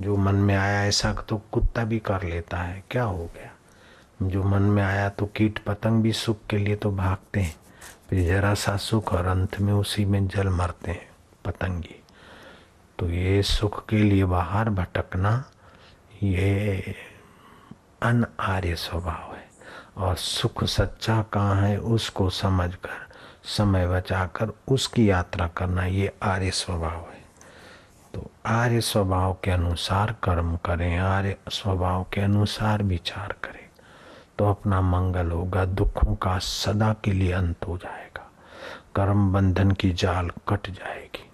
जो मन में आया ऐसा तो कुत्ता भी कर लेता है, क्या हो गया। जो मन में आया तो कीट पतंग भी सुख के लिए तो भागते हैं, फिर जरा सा सुख और अंत में उसी में जल मरते हैं पतंगी। तो ये सुख के लिए बाहर भटकना ये अनार्य स्वभाव है। और सुख सच्चा कहाँ है उसको समझकर समय बचाकर उसकी यात्रा करना ये आर्य स्वभाव है। तो आर्य स्वभाव के अनुसार कर्म करें, आर्य स्वभाव के अनुसार विचार करें, तो अपना मंगल होगा, दुखों का सदा के लिए अंत हो जाएगा, कर्म बंधन की जाल कट जाएगी।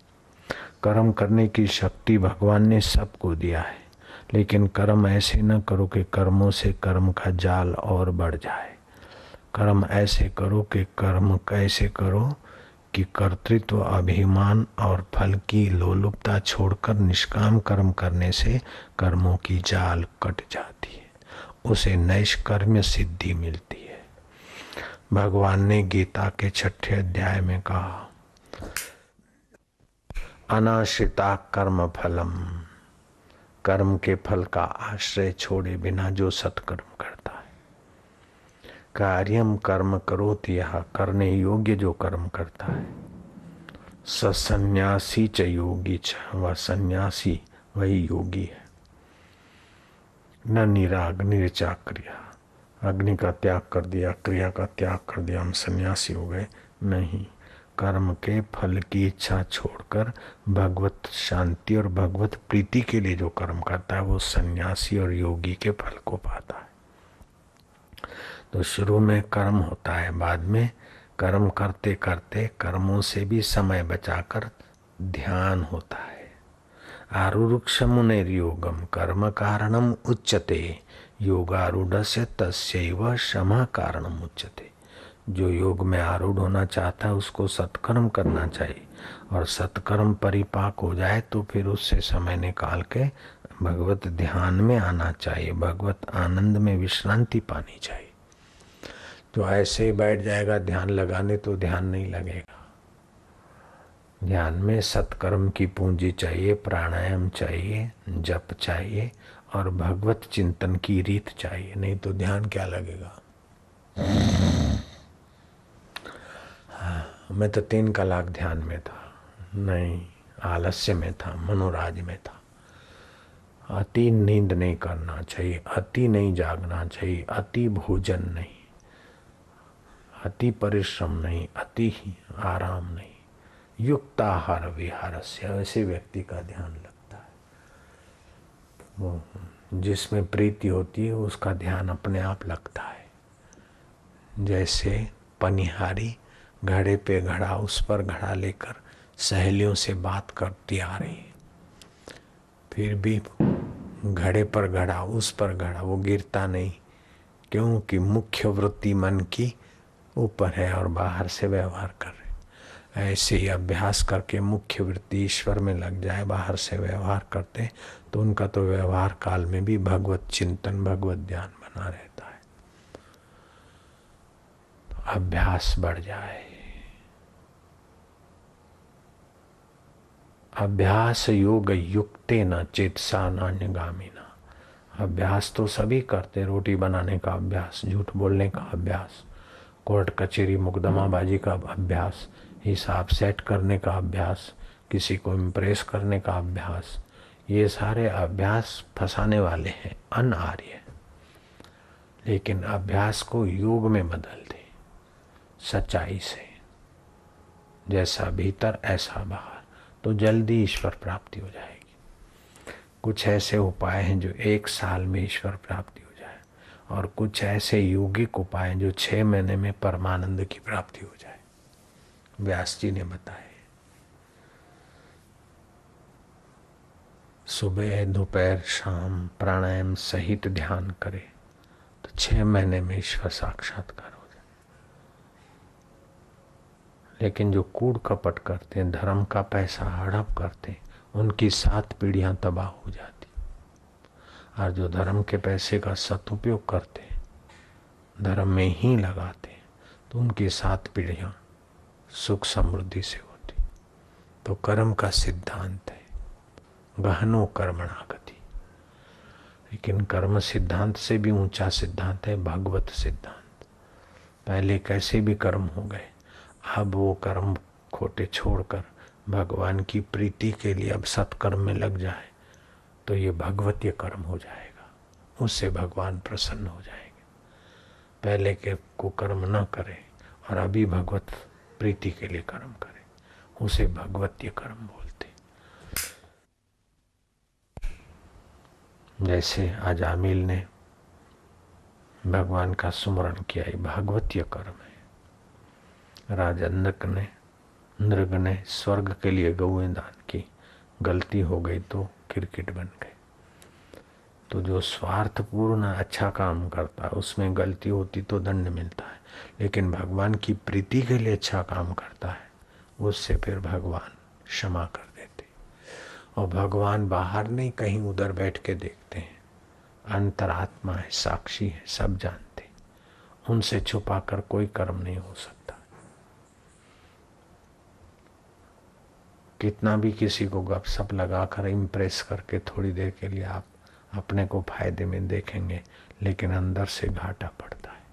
कर्म करने की शक्ति भगवान ने सबको दिया है, लेकिन कर्म ऐसे न करो कि कर्मों से कर्म का जाल और बढ़ जाए। कर्म ऐसे करो कि कर्म कैसे करो कि कर्तृत्व, अभिमान और फल की लोलुपता छोड़कर निष्काम कर्म करने से कर्मों की जाल कट जाती है, उसे नैष्कर्म्य सिद्धि मिलती है। भगवान ने गीता के 6 अध्याय में कहा, अनाश्रिता कर्म फलम, कर्म के फल का आश्रय छोड़े बिना जो सत्कर्म करता है। कार्यम कर्म करोति यह, करने योग्य जो कर्म करता है। सन्यासी च योगी च, वह सन्यासी वही योगी है। न निराग निरचा क्रिया, अग्नि का त्याग कर दिया, क्रिया का त्याग कर दिया, हम सन्यासी हो गए, नहीं। कर्म के फल की इच्छा छोड़कर भगवत शांति और भगवत प्रीति के लिए जो कर्म करता है वो सन्यासी और योगी के फल को पाता है। तो शुरू में कर्म होता है, बाद में कर्म करते करते कर्मों से भी समय बचाकर ध्यान होता है। आरुरुक्ष मुनेर्योगम कर्म कारणम उच्यते, योगारूढ़स्य तस्यैव क्षमा कारणम उच्यते। जो योग में आरूढ़ होना चाहता है उसको सत्कर्म करना चाहिए, और सत्कर्म परिपाक हो जाए तो फिर उससे समय निकाल के भगवत ध्यान में आना चाहिए, भगवत आनंद में विश्रांति पानी चाहिए। तो ऐसे ही बैठ जाएगा ध्यान लगाने तो ध्यान नहीं लगेगा। ध्यान में सत्कर्म की पूंजी चाहिए, प्राणायाम चाहिए, जप चाहिए और भगवत चिंतन की रीत चाहिए, नहीं तो ध्यान क्या लगेगा। मैं तो 3 कलाक ध्यान में था, नहीं, आलस्य में था, मनोराज में था। अति नींद नहीं करना चाहिए, अति नहीं जागना चाहिए, अति भोजन नहीं, अति परिश्रम नहीं, अति ही आराम नहीं, युक्ताहार विहार से ऐसे व्यक्ति का ध्यान लगता है। वो जिसमें प्रीति होती है उसका ध्यान अपने आप लगता है। जैसे पनिहारी घड़े पे घड़ा, उस पर घड़ा लेकर सहेलियों से बात करती आ रही है, फिर भी घड़े पर घड़ा, उस पर घड़ा, वो गिरता नहीं, क्योंकि मुख्य वृत्ति मन की ऊपर है और बाहर से व्यवहार कर रहे। ऐसे ही अभ्यास करके मुख्य वृत्ति ईश्वर में लग जाए, बाहर से व्यवहार करते तो उनका तो व्यवहार काल में भी भगवत चिंतन, भगवत ध्यान बना रहता है। तो अभ्यास बढ़ जाए। अभ्यास योग युक्ते न चेतसा नान्यगामिना। अभ्यास तो सभी करते, रोटी बनाने का अभ्यास, झूठ बोलने का अभ्यास, कोर्ट कचहरी मुकदमाबाजी का अभ्यास, हिसाब सेट करने का अभ्यास, किसी को इम्प्रेस करने का अभ्यास, ये सारे अभ्यास फंसाने वाले हैं, अनार्य। लेकिन अभ्यास को योग में बदल दे, सच्चाई से, जैसा भीतर ऐसा बाहर, तो जल्दी ईश्वर प्राप्ति हो जाएगी। कुछ ऐसे उपाय हैं जो 1 साल में ईश्वर प्राप्ति हो जाए, और कुछ ऐसे योगिक उपाय जो 6 महीने में परमानंद की प्राप्ति हो जाए। व्यास जी ने बताए। सुबह दोपहर शाम प्राणायाम सहित ध्यान करे तो 6 महीने में ईश्वर साक्षात्कार हो जाए। लेकिन जो कूड़ कपट करते हैं, धर्म का पैसा हड़प करते हैं, उनकी 7 पीढ़ियां तबाह हो जाती। और जो धर्म के पैसे का सदुपयोग करते हैं, धर्म में ही लगाते हैं, तो उनकी 7 पीढ़ियां सुख समृद्धि से होती। तो कर्म का सिद्धांत है, गहनो कर्मणा गति। लेकिन कर्म सिद्धांत से भी ऊंचा सिद्धांत है भगवत सिद्धांत। पहले कैसे भी कर्म हो गए, अब वो कर्म खोटे छोड़कर भगवान की प्रीति के लिए अब सत्कर्म में लग जाए तो ये भगवतीय कर्म हो जाएगा, उससे भगवान प्रसन्न हो जाएंगे। पहले के को कर्म न करे और अभी भगवत प्रीति के लिए कर्म करे, उसे भगवतीय कर्म बोलते। जैसे आज आमिल ने भगवान का सुमरण किया, ये भगवतीय कर्म है। राजा नृग ने स्वर्ग के लिए गौएं दान की, गलती हो गई तो क्रिकेट बन गए। तो जो स्वार्थपूर्ण अच्छा काम करता है उसमें गलती होती तो दंड मिलता है, लेकिन भगवान की प्रीति के लिए अच्छा काम करता है उससे फिर भगवान क्षमा कर देते। और भगवान बाहर नहीं, कहीं उधर बैठ के देखते हैं, अंतरात्मा है, साक्षी है, सब जानते। उनसे छुपाकर कोई कर्म नहीं हो सकता। कितना भी किसी को गपशप लगाकर इम्प्रेस करके थोड़ी देर के लिए आप अपने को फायदे में देखेंगे, लेकिन अंदर से घाटा पड़ता है।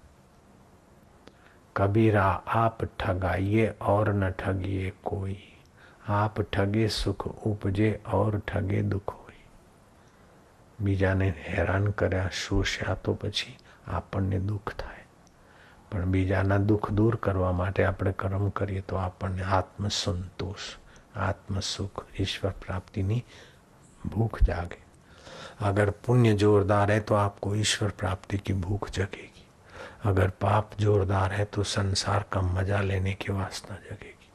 कबीरा आप ठगाइए और न ठगिए कोई, आप ठगे सुख उपजे और ठगे दुख होई। બીજાને હેરાન કર્યા, શોષ્યા તો પછી આપણને દુઃખ થાય, પણ બીજાના દુઃખ દૂર કરવા માટે આપણે કર્મ કરીએ તો આપણને આત્મસંતોષ, आत्मसुख, ईश्वर प्राप्ति ની भूख जागे। अगर पुण्य जोरदार है तो आपको ईश्वर प्राप्ति की भूख जगेगी, अगर पाप जोरदार है तो संसार का मजा लेने की वासना जगेगी,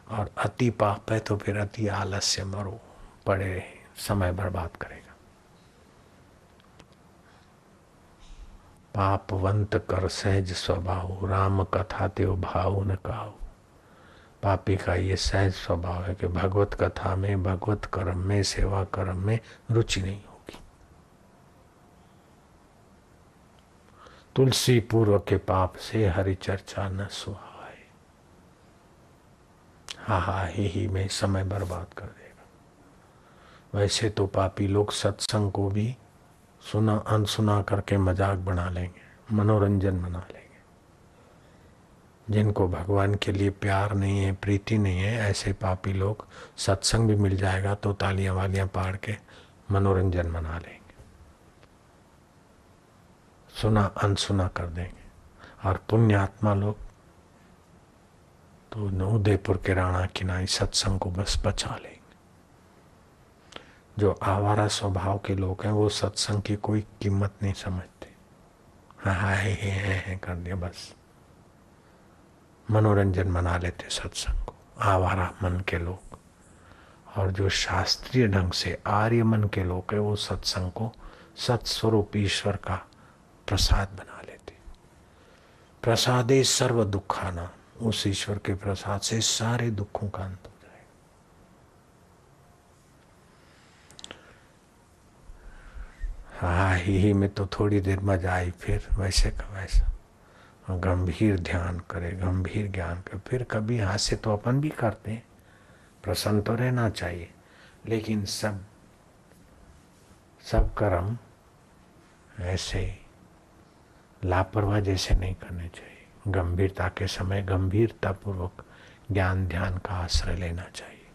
और अति पाप है तो फिर अति आलस्य मरो पड़े रहे, समय बर्बाद करेगा। पापवंत कर सहज स्वभाव, राम कथा त्यो भाव न काऊ। पापी का ये सहज स्वभाव है कि भगवत कथा में, भगवत कर्म में, सेवा कर्म में रुचि नहीं होगी। तुलसी पूर्व के पाप से हरि चर्चा न सुहाए। हा हा ही में समय बर्बाद कर देगा। वैसे तो पापी लोग सत्संग को भी सुना अनसुना करके मजाक बना लेंगे, मनोरंजन बना लेंगे। जिनको भगवान के लिए प्यार नहीं है, प्रीति नहीं है, ऐसे पापी लोग सत्संग भी मिल जाएगा तो तालियां वालियां पाड़ के मनोरंजन मना लेंगे, सुना अनसुना कर देंगे। और पुण्यात्मा लोग तो उदयपुर के राणा किनाई सत्संग को बस बचा लेंगे। जो आवारा स्वभाव के लोग हैं वो सत्संग की कोई कीमत नहीं समझते, हाँ है कर दिया, बस मनोरंजन मना लेते सत्संग को, आवारा मन के लोग। और जो शास्त्रीय ढंग से आर्य मन के लोग हैं वो सत्संग को सत्स्वरूप ईश्वर का प्रसाद बना लेते। प्रसादे सर्व दुखाना, उस ईश्वर के प्रसाद से सारे दुखों का अंत हो जाएगा। हाँ ही में तो थोड़ी देर मजा आई, फिर वैसे का वैसा गंभीर ध्यान करे, गंभीर ज्ञान करे। फिर कभी हास्य तो अपन भी करते हैं, प्रसन्न तो रहना चाहिए, लेकिन सब कर्म ऐसे लापरवाह जैसे नहीं करने चाहिए। गंभीरता के समय गंभीरता पूर्वक ज्ञान ध्यान का आश्रय लेना चाहिए।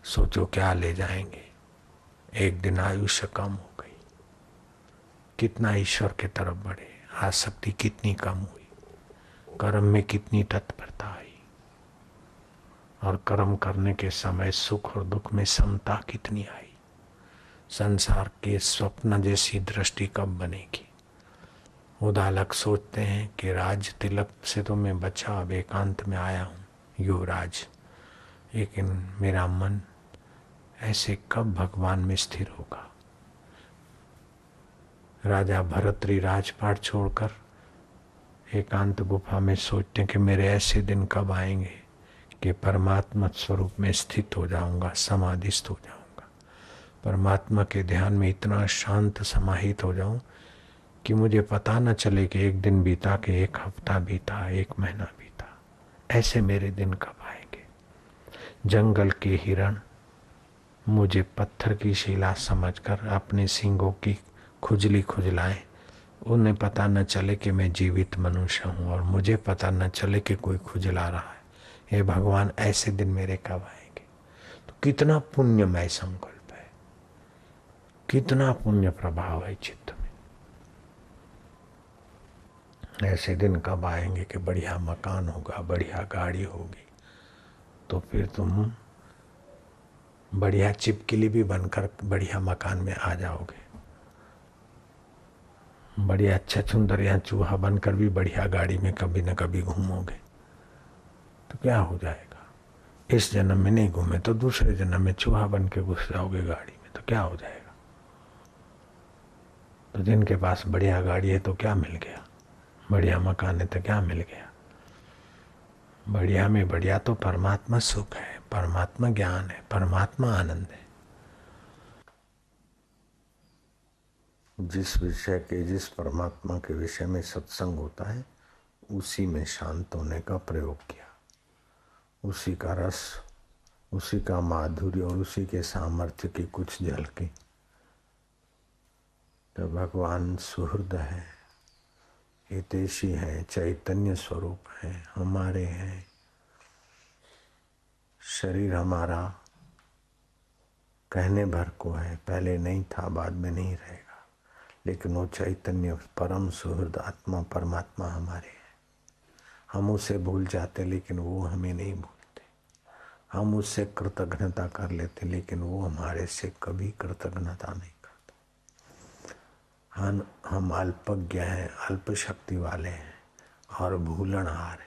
सोचो क्या ले जाएंगे, एक दिन आयुष्य कम हो गई, कितना ईश्वर के तरफ बढ़े, आसक्ति कितनी कम हुई, कर्म में कितनी तत्परता आई, और कर्म करने के समय सुख और दुख में समता कितनी आई। संसार के स्वप्न जैसी दृष्टि कब बनेगी। उदालक सोचते हैं कि राज तिलक से तो मैं बचा, अब एकांत में आया हूँ युवराज, लेकिन मेरा मन ऐसे कब भगवान में स्थिर होगा। राजा भरतरी राजपाट छोड़कर एकांत गुफा में सोचते हैं कि मेरे ऐसे दिन कब आएंगे कि परमात्मा स्वरूप में स्थित हो जाऊंगा, समाधिस्थ हो जाऊंगा, परमात्मा के ध्यान में इतना शांत समाहित हो जाऊं कि मुझे पता न चले कि एक दिन बीता, कि एक हफ्ता बीता, एक महीना बीता। ऐसे मेरे दिन कब आएंगे। जंगल के हिरण मुझे पत्थर की शिला समझकर अपने सींगों की खुजली खुजलाए। उन्हें पता न चले कि मैं जीवित मनुष्य हूँ और मुझे पता न चले कि कोई खुजला रहा है। हे भगवान, ऐसे दिन मेरे कब आएंगे? तो कितना पुण्यमय संकल्प है, कितना पुण्य प्रभाव है चित्त में। ऐसे दिन कब आएंगे कि बढ़िया मकान होगा, बढ़िया गाड़ी होगी, तो फिर तुम बढ़िया चिपकली भी बनकर बढ़िया मकान में आ जाओगे। बढ़िया अच्छा सुंदर या चूहा बनकर भी बढ़िया गाड़ी में कभी न कभी घूमोगे। तो क्या हो जाएगा? इस जन्म में नहीं घूमे तो दूसरे जन्म में चूहा बन के घुस जाओगे गाड़ी में, तो क्या हो जाएगा? तो जिनके पास बढ़िया गाड़ी है तो क्या मिल गया, बढ़िया मकान है तो क्या मिल गया? बढ़िया में बढ़िया तो परमात्मा सुख है, परमात्मा ज्ञान है, परमात्मा आनंद है। जिस विषय के, जिस परमात्मा के विषय में सत्संग होता है, उसी में शांत होने का प्रयोग किया। उसी का रस, उसी का माधुर्य और उसी के सामर्थ्य की कुछ झलकी। तो भगवान सुहृद है, हितैषी है, चैतन्य स्वरूप है, हमारे हैं। शरीर हमारा कहने भर को है, पहले नहीं था, बाद में नहीं रहेगा, लेकिन वो चैतन्य परम सुहृद आत्मा परमात्मा हमारे हैं। हम उसे भूल जाते लेकिन वो हमें नहीं भूलते। हम उससे कृतज्ञता कर लेते लेकिन वो हमारे से कभी कृतज्ञता नहीं करते। हम अल्पज्ञ हैं, अल्प शक्ति वाले हैं और भूलनहार हैं।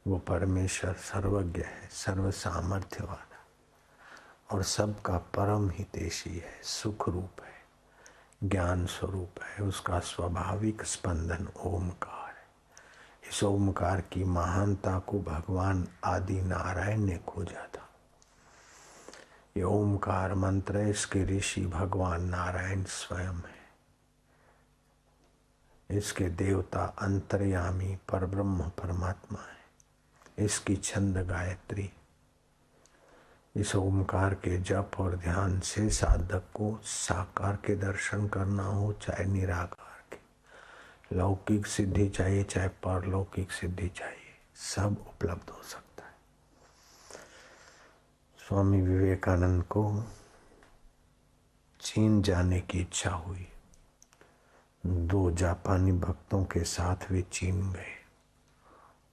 वो परमेश्वर सर्वज्ञ है, सर्व सामर्थ्य वाला और सबका परम हितैषी है, सुख रूप है, ज्ञान स्वरूप है। उसका स्वाभाविक स्पंदन ओमकार है। इस ओमकार की महानता को भगवान आदि नारायण ने खोजा था। ये ओमकार मंत्र है, इसके ऋषि भगवान नारायण स्वयं है। इसके देवता अंतर्यामी परब्रह्म परमात्मा है। इसकी छंद गायत्री। इस ओमकार के जप और ध्यान से साधक को साकार के दर्शन करना हो, चाहे निराकार के, लौकिक सिद्धि चाहिए चाहे परलौकिक सिद्धि चाहिए, सब उपलब्ध हो सकता है। स्वामी विवेकानंद को चीन जाने की इच्छा हुई। 2 जापानी भक्तों के साथ वे चीन गए।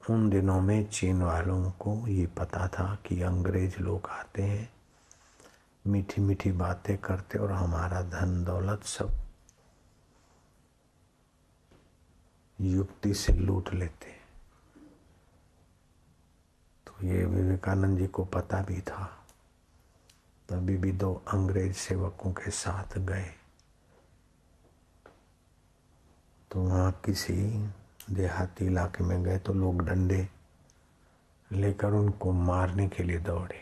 उन दिनों में चीन वालों को ये पता था कि अंग्रेज लोग आते हैं, मीठी मीठी बातें करते और हमारा धन दौलत सब युक्ति से लूट लेते। तो ये विवेकानंद जी को पता भी था। तभी भी 2 अंग्रेज सेवकों के साथ गए। तो वहाँ किसी देहाती इलाके में गए तो लोग डंडे लेकर उनको मारने के लिए दौड़े।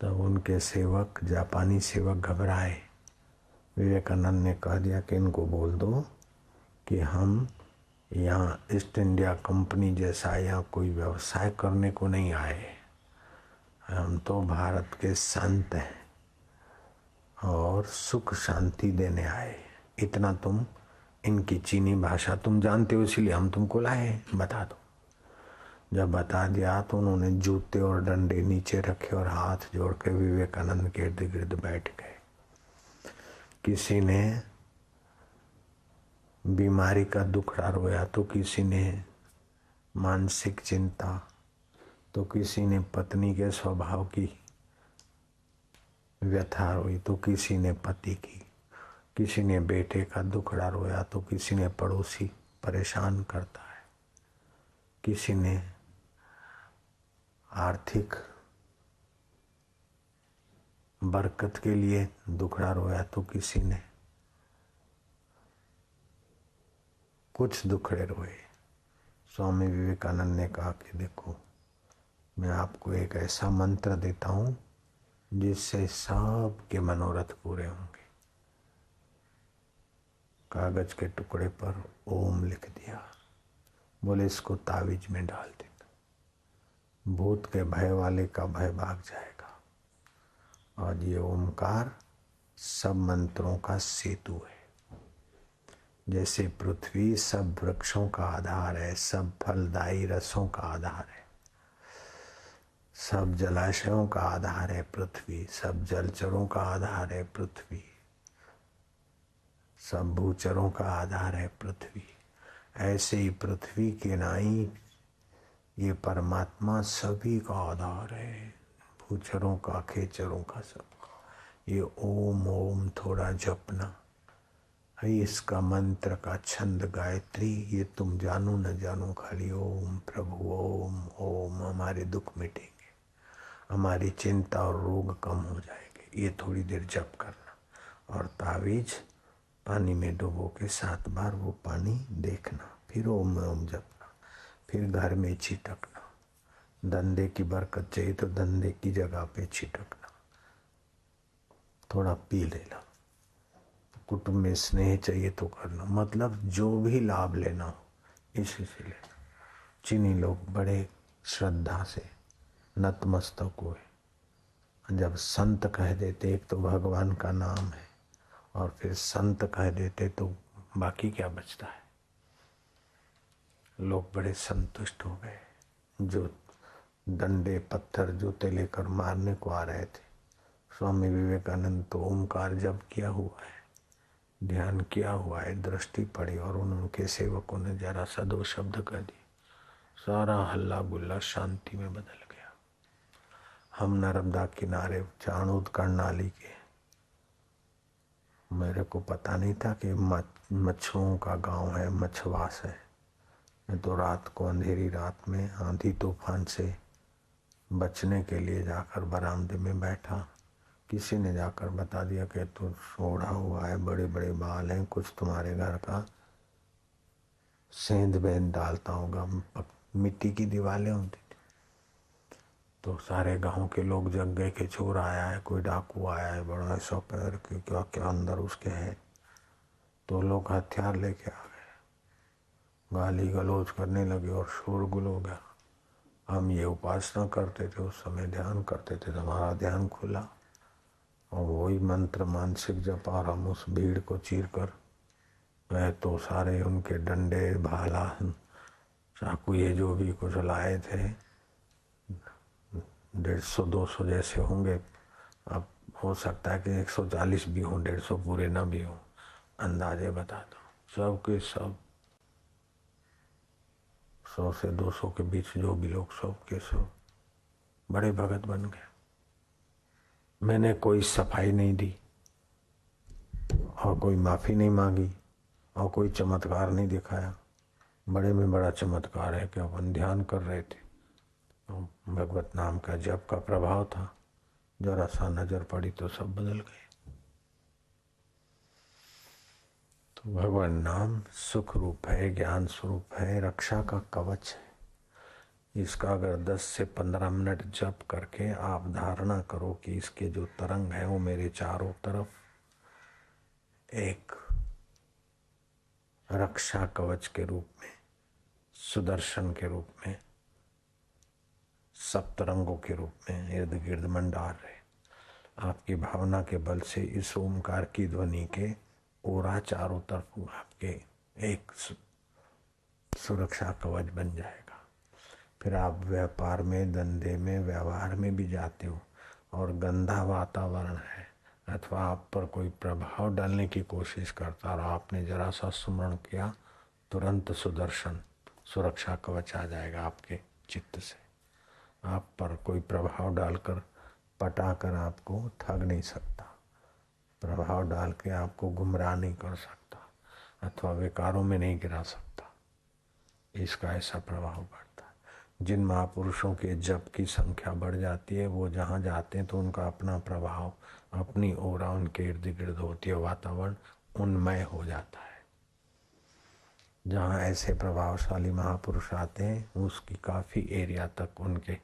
तब उनके सेवक, जापानी सेवक घबराए। विवेकानंद ने कह दिया कि इनको बोल दो कि हम यहाँ ईस्ट इंडिया कंपनी जैसा यहाँ कोई व्यवसाय करने को नहीं आए। हम तो भारत के संत हैं और सुख शांति देने आए। इतना तुम इनकी चीनी भाषा तुम जानते हो, इसीलिए हम तुमको लाए, बता दो। जब बता दिया तो उन्होंने जूते और डंडे नीचे रखे और हाथ जोड़ के विवेकानंद के इर्द गिर्द बैठ गए। किसी ने बीमारी का दुखड़ा रोया तो किसी ने मानसिक चिंता, तो किसी ने पत्नी के स्वभाव की व्यथा रोई तो किसी ने पति की, किसी ने बेटे का दुखड़ा रोया तो किसी ने पड़ोसी परेशान करता है, किसी ने आर्थिक बरकत के लिए दुखड़ा रोया तो किसी ने कुछ दुखड़े रोए। स्वामी विवेकानंद ने कहा कि देखो, मैं आपको एक ऐसा मंत्र देता हूँ जिससे सबके मनोरथ पूरे होंगे। कागज के टुकड़े पर ओम लिख दिया। बोले इसको तावीज में डाल देना, भूत के भय वाले का भय भाग जाएगा। और ये ओमकार सब मंत्रों का सेतु है। जैसे पृथ्वी सब वृक्षों का आधार है, सब फलदायी रसों का आधार है, सब जलाशयों का आधार है पृथ्वी, सब जलचरों का आधार है पृथ्वी, सब भूचरों का आधार है पृथ्वी। ऐसे ही पृथ्वी के नाई ये परमात्मा सभी का आधार है, भूचरों का, खेचरों का, सबका। ये ओम ओम थोड़ा जपना है, इसका मंत्र का छंद गायत्री, ये तुम जानो न जानो, खाली ओम प्रभु ओम ओम। हमारे दुख मिटेंगे, हमारी चिंता और रोग कम हो जाएंगे। ये थोड़ी देर जप करना और तावीज पानी में डुबो के 7 बार वो पानी देखना, फिर ओम ओम जपना, फिर घर में छिटकना। धंधे की बरकत चाहिए तो धंधे की जगह पे छिटकना, थोड़ा पी लेना। कुटुंब में स्नेह चाहिए तो करना, मतलब जो भी लाभ लेना हो इसी से लेना। चीनी लोग बड़े श्रद्धा से नतमस्तक हुए। जब संत कह देते, एक तो भगवान का नाम है और फिर संत कह देते तो बाकी क्या बचता है। लोग बड़े संतुष्ट हो गए। जो डंडे पत्थर जूते लेकर मारने को आ रहे थे, स्वामी विवेकानंद तो ओमकार जप किया हुआ है, ध्यान किया हुआ है, दृष्टि पड़ी और उनके सेवकों ने जरा सा 2 शब्द कह दिए, सारा हल्ला गुल्ला शांति में बदल गया। हम नर्मदा किनारे चाणूद कर्णाली के, मेरे को पता नहीं था कि मच्छुओं का गांव है, मछवास है। मैं तो रात को अंधेरी रात में आंधी तूफान से बचने के लिए जाकर बरामदे में बैठा। किसी ने जाकर बता दिया कि तू सोड़ा हुआ है, बड़े बड़े बाल हैं, कुछ तुम्हारे घर का सेंध बेंध डालता होगा। मिट्टी की दीवारें होती थी तो सारे गांव के लोग जग गए कि चोर आया है, कोई डाकू आया है, बड़ा ऐसा पैर के क्या क्या अंदर उसके है। तो लोग हथियार लेके आ गए, गाली गलौज करने लगे और शोरगुल हो गया। हम ये उपासना करते थे, उस समय ध्यान करते थे, हमारा ध्यान खुला और वही मंत्र मानसिक जप, और हम उस भीड़ को चीर कर गए तो सारे उनके डंडे भाला चाकू ये जो भी कुछ लाए थे 150-200 जैसे होंगे। अब हो सकता है कि 140 भी हो, 150 पूरे ना भी हो, अंदाजे बता दो। सब के सब 100 से 200 के बीच जो भी लोग, सब के सब बड़े भगत बन गए। मैंने कोई सफाई नहीं दी और कोई माफी नहीं मांगी और कोई चमत्कार नहीं दिखाया। बड़े में बड़ा चमत्कार है कि अपन ध्यान कर रहे थे, भगवत नाम का जप का प्रभाव था, जरा सा नजर पड़ी तो सब बदल गए। तो भगवान नाम सुख रूप है, ज्ञान स्वरूप है, रक्षा का कवच है। इसका अगर 10 से 15 मिनट जप करके आप धारणा करो कि इसके जो तरंग है वो मेरे चारों तरफ एक रक्षा कवच के रूप में, सुदर्शन के रूप में, सप्तरंगों के रूप में इर्द गिर्द मंडार रहे। आपकी भावना के बल से इस ओमकार की ध्वनि के ओरा चारों तरफ आपके एक सुरक्षा कवच बन जाएगा। फिर आप व्यापार में, धंधे में, व्यवहार में भी जाते हो और गंदा वातावरण है अथवा आप पर कोई प्रभाव डालने की कोशिश करता और आपने जरा सा सुमरण किया, तुरंत सुदर्शन सुरक्षा कवच आ जाएगा आपके चित्त से। आप पर कोई प्रभाव डालकर पटाकर आपको ठग नहीं सकता, प्रभाव डाल के आपको गुमराह नहीं कर सकता अथवा विकारों में नहीं गिरा सकता। इसका ऐसा प्रभाव पड़ता है। जिन महापुरुषों के जप की संख्या बढ़ जाती है, वो जहाँ जाते हैं तो उनका अपना प्रभाव, अपनी ओरा उनके इर्द गिर्द होती है, वातावरण उन्मय हो जाता है। जहाँ ऐसे प्रभावशाली महापुरुष आते हैं उसकी काफ़ी एरिया तक उनके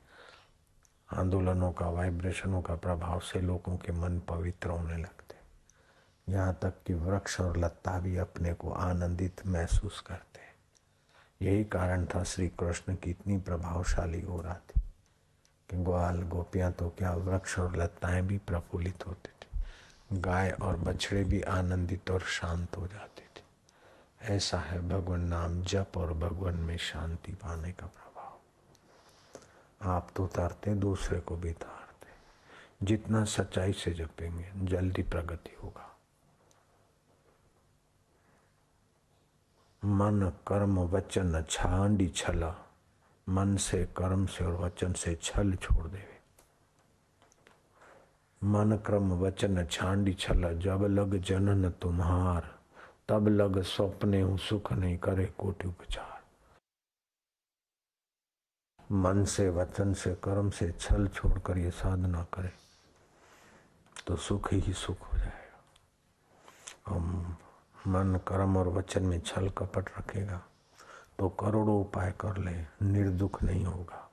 आंदोलनों का, वाइब्रेशनों का प्रभाव से लोगों के मन पवित्र होने लगते, यहाँ तक कि वृक्ष और लता भी अपने को आनंदित महसूस करते हैं। यही कारण था श्री कृष्ण की इतनी प्रभावशाली हो रहा थी। कि ग्वाल गोपियां तो क्या, वृक्ष और लताएं भी प्रफुल्लित होते थे, गाय और बछड़े भी आनंदित और शांत हो जाते थे। ऐसा है भगवान नाम जप और भगवान में शांति पाने का प्रभाव। आप तो उतारते, दूसरे को भी उतारते। जितना सच्चाई से जपेंगे जल्दी प्रगति होगा। मन कर्म वचन छांडी छला, मन से कर्म से और वचन से छल छोड़ देवे। मन कर्म वचन छांडी छल, जब लग जनन तुम्हार, तब लग स्वप्ने हूँ सुख नहीं करे कोटि उपचार। मन से वचन से कर्म से छल छोड़कर ये साधना करे तो सुख ही सुख हो जाएगा। और मन कर्म और वचन में छल कपट रखेगा तो करोड़ों उपाय कर ले, निर्दुख नहीं होगा,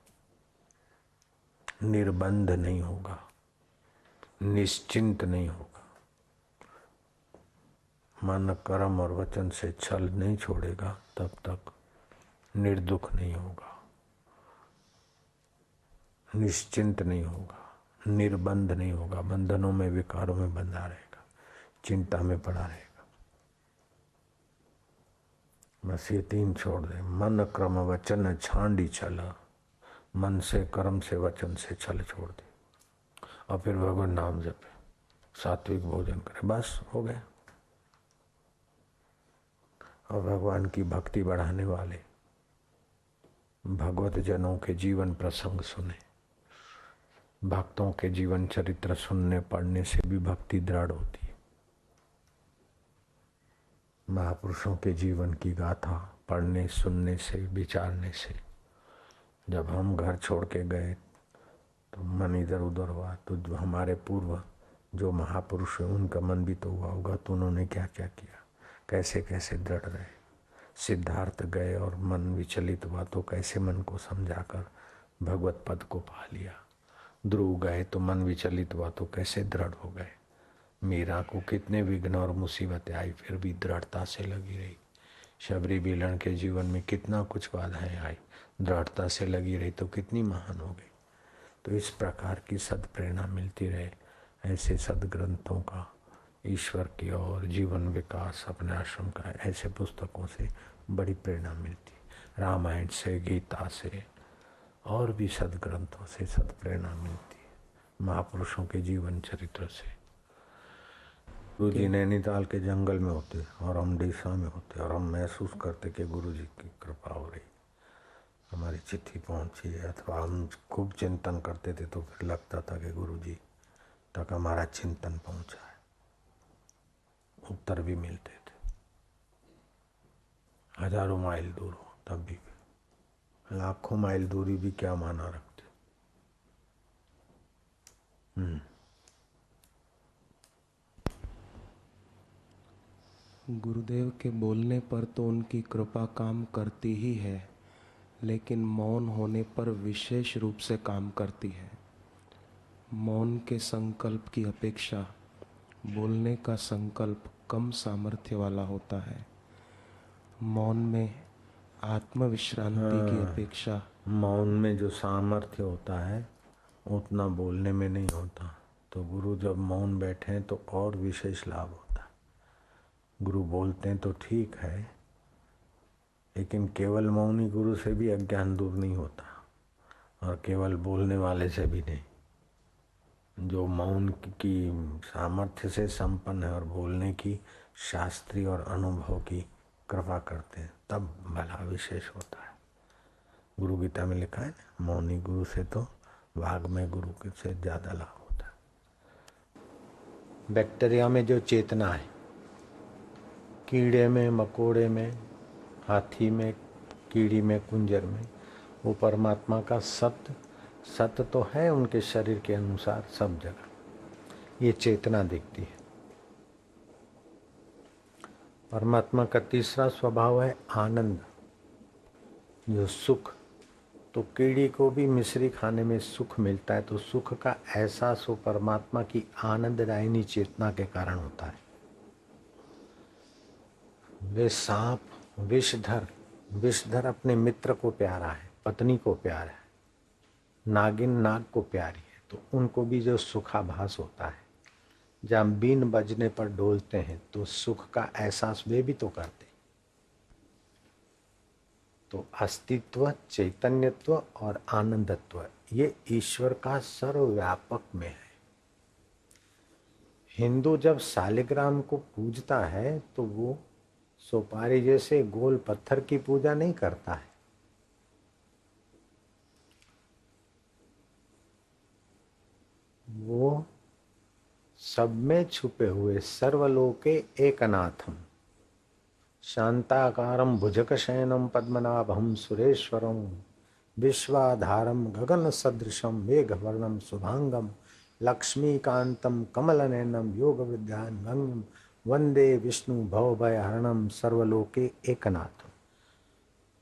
निर्बंध नहीं होगा, निश्चिंत नहीं होगा। मन कर्म और वचन से छल नहीं छोड़ेगा तब तक निर्दुख नहीं होगा, निश्चिंत नहीं होगा, निर्बंध नहीं होगा, बंधनों में विकारों में बंधा रहेगा, चिंता में पड़ा रहेगा। बस ये तीन छोड़ दे। मन कर्म वचन छांडी छल, मन से कर्म से वचन से छल छोड़ दे और फिर भगवान नाम जपे, सात्विक भोजन करे, बस हो गया। और भगवान की भक्ति बढ़ाने वाले भगवत जनों के जीवन प्रसंग सुने। भक्तों के जीवन चरित्र सुनने पढ़ने से भी भक्ति दृढ़ होती है। महापुरुषों के जीवन की गाथा पढ़ने सुनने से विचारने से, जब हम घर छोड़ के गए तो मन इधर उधर हुआ, तो जो हमारे पूर्व जो महापुरुष हैं उनका मन भी तो हुआ होगा, तो उन्होंने क्या क्या किया, कैसे कैसे दृढ़ रहे। सिद्धार्थ गए और मन विचलित हुआ तो कैसे मन को समझाकर भगवत पद को पा लिया। ध्रुव गए तो मन विचलित हुआ तो कैसे दृढ़ हो गए। मीरा को कितने विघ्न और मुसीबतें आई फिर भी दृढ़ता से लगी रही। शबरी बिलन के जीवन में कितना कुछ बाधाएं आई, दृढ़ता से लगी रही तो कितनी महान हो गई। तो इस प्रकार की सदप्रेरणा मिलती रहे। ऐसे सदग्रंथों का, ईश्वर की और जीवन विकास अपने आश्रम का, ऐसे पुस्तकों से बड़ी प्रेरणा मिलती। रामायण से, गीता से और भी सदग्रंथों से सदप्रेरणा मिलती है, महापुरुषों के जीवन चरित्र से। गुरु जी नैनीताल के जंगल में होते और हम डीसा में होते और हम महसूस करते कि गुरु जी की कृपा हो रही, हमारी चिट्ठी पहुंची है, अथवा हम खूब चिंतन करते थे तो फिर लगता था कि गुरु जी तक हमारा चिंतन पहुंचा है। उत्तर भी मिलते थे, हजारों माइल दूर हो तब भी, लाखों माइल दूरी भी क्या माना रखते। गुरुदेव के बोलने पर तो उनकी कृपा काम करती ही है, लेकिन मौन होने पर विशेष रूप से काम करती है। मौन के संकल्प की अपेक्षा बोलने का संकल्प कम सामर्थ्य वाला होता है। मौन में आत्मविश्रांति की अपेक्षा, मौन में जो सामर्थ्य होता है उतना बोलने में नहीं होता। तो गुरु जब मौन बैठे हैं तो और विशेष लाभ होता है। गुरु बोलते हैं तो ठीक है, लेकिन केवल मौनी गुरु से भी अज्ञान दूर नहीं होता और केवल बोलने वाले से भी नहीं। जो मौन की सामर्थ्य से संपन्न है और बोलने की शास्त्रीय और अनुभव की कृपा करते हैं तब भला विशेष होता है। गुरु गीता में लिखा है, मौनी गुरु से तो वाग में गुरु के से ज्यादा लाभ होता है। बैक्टीरिया में जो चेतना है, कीड़े में, मकोड़े में, हाथी में, कीड़ी में, कुंजर में, वो परमात्मा का सत्य तो है उनके शरीर के अनुसार सब जगह। ये चेतना दिखती है। परमात्मा का तीसरा स्वभाव है आनंद, जो सुख। तो कीड़ी को भी मिश्री खाने में सुख मिलता है, तो सुख का एहसास वो परमात्मा की आनंददायिनी चेतना के कारण होता है। वे सांप विषधर अपने मित्र को प्यारा है, पत्नी को प्यारा है, नागिन नाग को प्यारी है, तो उनको भी जो सुखाभास होता है, जब बीन बजने पर डोलते हैं तो सुख का एहसास वे भी तो करते। तो अस्तित्व, चैतन्यत्व और आनंदत्व ये ईश्वर का सर्वव्यापक में है। हिंदू जब शालिग्राम को पूजता है तो वो सुपारी जैसे गोल पत्थर की पूजा नहीं करता है। वो सब में छुपे हुए सर्वलोके एकनाथम शांताकारं भुजगशयनं पद्मनाभं सुरेश्वरं विश्वाधारं गगन सदृशं मेघवर्णं शुभांगं लक्ष्मीकांतं कमलनयनं योगविद्यान्वंगं वंदे विष्णु भवभयहरणं सर्वलोके एकनाथम।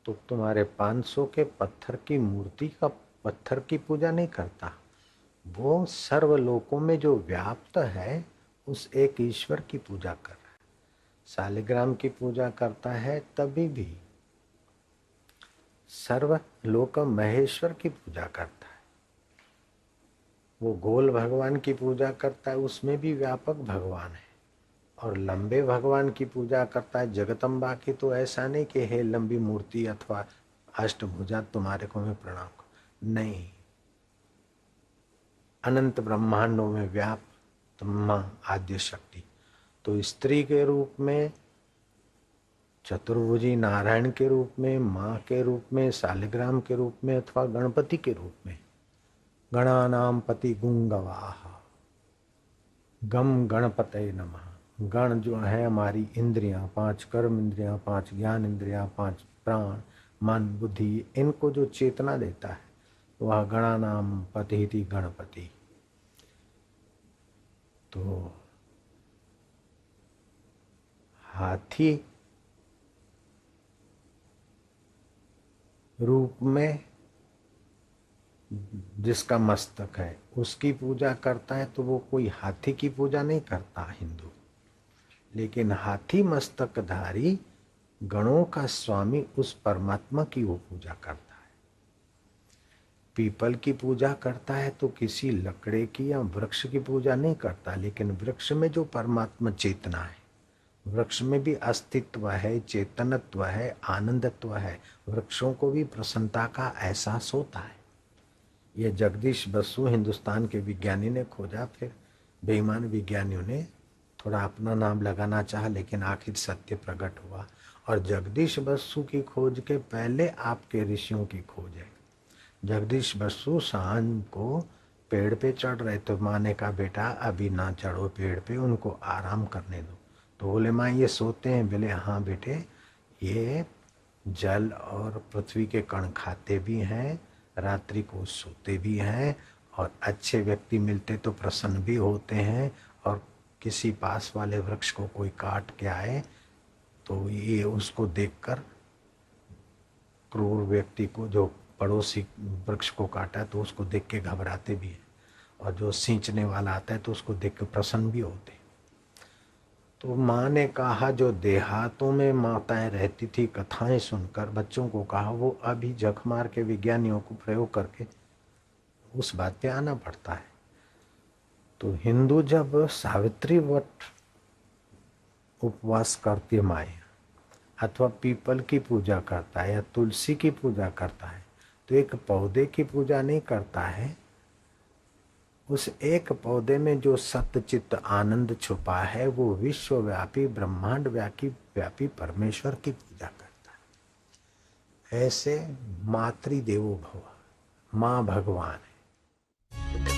तो तुम्हारे 500 के पत्थर की मूर्ति का पत्थर की पूजा नहीं करता, वो सर्वलोकों में जो व्याप्त है उस एक ईश्वर की पूजा कर रहा है। शालिग्राम की पूजा करता है तभी भी सर्वलोक महेश्वर की पूजा करता है। वो गोल भगवान की पूजा करता है, उसमें भी व्यापक भगवान है। और लंबे भगवान की पूजा करता है जगदम्बा की, तो ऐसा नहीं कि हे लंबी मूर्ति अथवा अष्टभुजा तुम्हारे को मैं प्रणाम करूं, नहीं, अनंत ब्रह्मांडों में व्याप्त मां आद्य शक्ति। तो स्त्री के रूप में, चतुर्भुजी नारायण के रूप में, मां के रूप में, शालिग्राम के रूप में अथवा गणपति के रूप में। गणानाम पति गुंगवाह गम गणपतये नमः। गण जो है हमारी इंद्रियां, 5 कर्म इंद्रियां, 5 ज्ञान इंद्रियां, 5 प्राण, मन, बुद्धि, इनको जो चेतना देता है वह गणानाम पति थी गणपति। तो हाथी रूप में जिसका मस्तक है उसकी पूजा करता है, तो वो कोई हाथी की पूजा नहीं करता हिंदू। लेकिन हाथी मस्तकधारी गणों का स्वामी उस परमात्मा की वो पूजा करता है। पीपल की पूजा करता है तो किसी लकड़े की या वृक्ष की पूजा नहीं करता, लेकिन वृक्ष में जो परमात्मा चेतना है, वृक्ष में भी अस्तित्व है, चेतनत्व है, आनंदत्व है। वृक्षों को भी प्रसन्नता का एहसास होता है। ये जगदीश बसु हिंदुस्तान के विज्ञानी ने खोजा, फिर बेईमान विज्ञानियों ने थोड़ा अपना नाम लगाना चाहा, लेकिन आखिर सत्य प्रकट हुआ। और जगदीश बसु की खोज के पहले आपके ऋषियों की खोज है। जगदीश बसु सांझ को पेड़ पे चढ़ रहे तो माँ ने कहा बेटा अभी ना चढ़ो पेड़ पे, उनको आराम करने दो। तो बोले माँ ये सोते हैं? बोले हाँ बेटे, ये जल और पृथ्वी के कण खाते भी हैं, रात्रि को सोते भी हैं, और अच्छे व्यक्ति मिलते तो प्रसन्न भी होते हैं। और किसी पास वाले वृक्ष को कोई काट के आए तो ये उसको देखकर क्रूर व्यक्ति को, जो पड़ोसी वृक्ष को काटा तो उसको देख के घबराते भी हैं, और जो सींचने वाला आता है तो उसको देख के प्रसन्न भी होते। तो माँ ने कहा जो देहातों में माताएं रहती थी कथाएं सुनकर बच्चों को कहा, वो अभी जख मार के विज्ञानियों को प्रयोग करके उस बात पे आना पड़ता है। तो हिंदू जब सावित्री व्रत उपवास करती है माए, अथवा पीपल की पूजा करता है या तुलसी की पूजा करता है, तो एक पौधे की पूजा नहीं करता है, उस एक पौधे में जो सत्य चित्त आनंद छुपा है वो विश्वव्यापी ब्रह्मांड व्यापी परमेश्वर की पूजा करता है। ऐसे मातृदेवो भव, माँ भगवान है।